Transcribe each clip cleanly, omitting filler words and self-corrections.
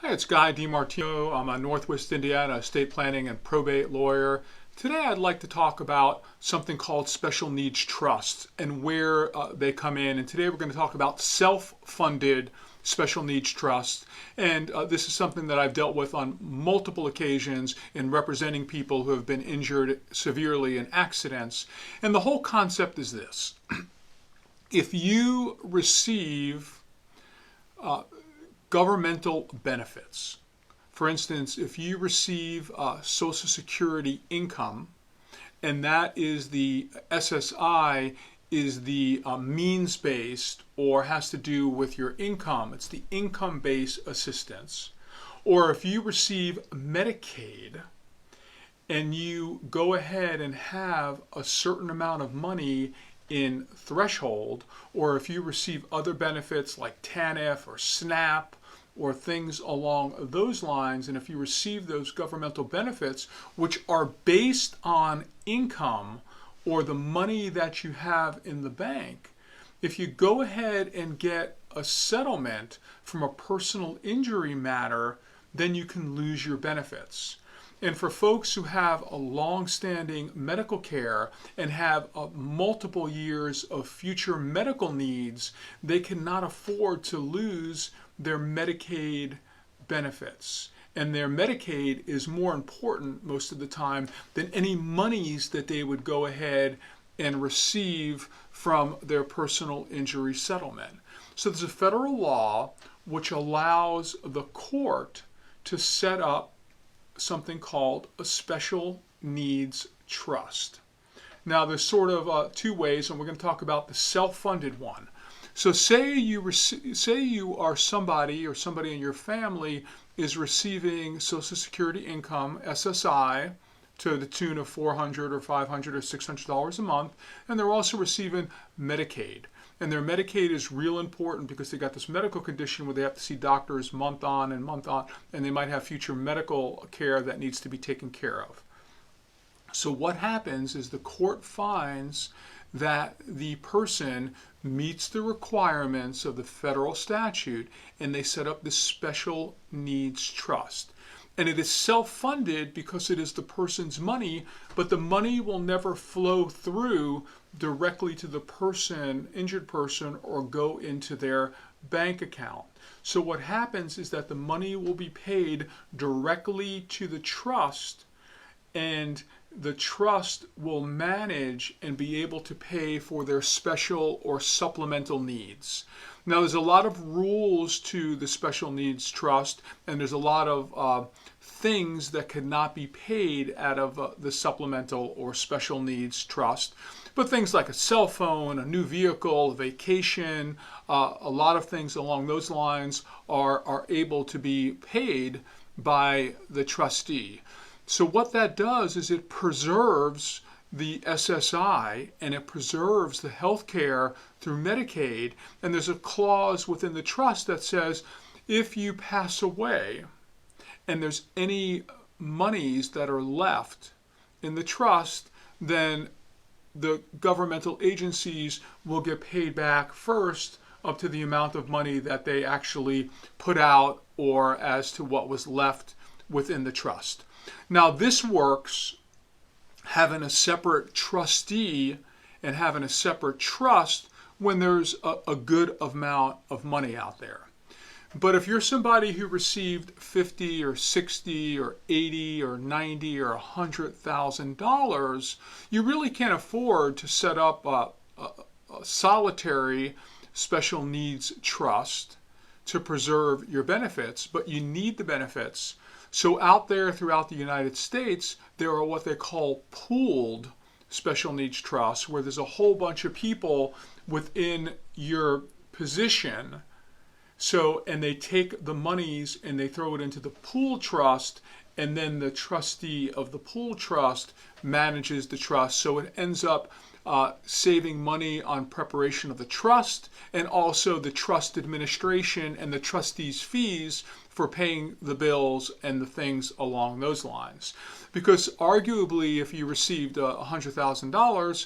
Hi, it's Guy DiMartino. I'm a Northwest Indiana estate planning and probate lawyer. Today I'd like to talk about something called special needs trusts and where they come in. And today we're going to talk about self-funded special needs trusts. And this is something that I've dealt with on multiple occasions in representing people who have been injured severely in accidents. And the whole concept is this. If you receive governmental benefits. For instance, if you receive Social Security income, and that is the SSI is the means-based or has to do with your income, it's the income-based assistance. Or if you receive Medicaid and you go ahead and have a certain amount of money in threshold, or if you receive other benefits like TANF or SNAP or things along those lines, and if you receive those governmental benefits which are based on income or the money that you have in the bank, if you go ahead and get a settlement from a personal injury matter, then you can lose your benefits. And for folks who have a long-standing medical care and have multiple years of future medical needs, they cannot afford to lose their Medicaid benefits. And their Medicaid is more important most of the time than any monies that they would go ahead and receive from their personal injury settlement. So there's a federal law which allows the court to set up something called a special needs trust. Now there's sort of two ways, and we're going to talk about the self-funded one. So say you are somebody or somebody in your family is receiving Social Security income, SSI, to the tune of $400 or $500 or $600 a month, and they're also receiving Medicaid. And their Medicaid is real important because they got this medical condition where they have to see doctors month on, and they might have future medical care that needs to be taken care of. So what happens is the court finds that the person meets the requirements of the federal statute, and they set up this special needs trust. And it is self-funded because it is the person's money, but the money will never flow through directly to the person, injured person, or go into their bank account. So what happens is that the money will be paid directly to the trust, and the trust will manage and be able to pay for their special or supplemental needs. Now, there's a lot of rules to the special needs trust, and there's a lot of things that cannot be paid out of the supplemental or special needs trust. But things like a cell phone, a new vehicle, a vacation, a lot of things along those lines are able to be paid by the trustee. So what that does is it preserves the SSI and it preserves the health care through Medicaid. And there's a clause within the trust that says if you pass away and there's any monies that are left in the trust, then the governmental agencies will get paid back first up to the amount of money that they actually put out or as to what was left within the trust. Now this works having a separate trustee and having a separate trust when there's a good amount of money out there. But if you're somebody who received $50 or $60 or $80 or $90 or $100,000, you really can't afford to set up a solitary special needs trust to preserve your benefits, but you need the benefits. So out there throughout the United States, there are what they call pooled special needs trusts, where there's a whole bunch of people within your position. So, and they take the monies and they throw it into the pool trust, and then the trustee of the pool trust manages the trust. So it ends up saving money on preparation of the trust and also the trust administration and the trustee's fees for paying the bills and the things along those lines. Because arguably, if you received $100,000,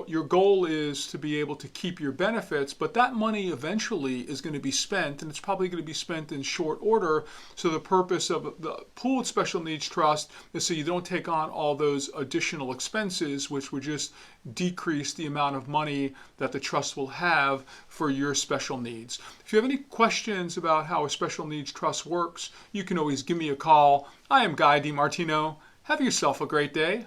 your goal is to be able to keep your benefits, but that money eventually is going to be spent, and it's probably going to be spent in short order. So the purpose of the pooled special needs trust is so you don't take on all those additional expenses, which would just decrease the amount of money that the trust will have for your special needs. If you have any questions about how a special needs trust works, you can always give me a call. I am Guy DiMartino. Have yourself a great day.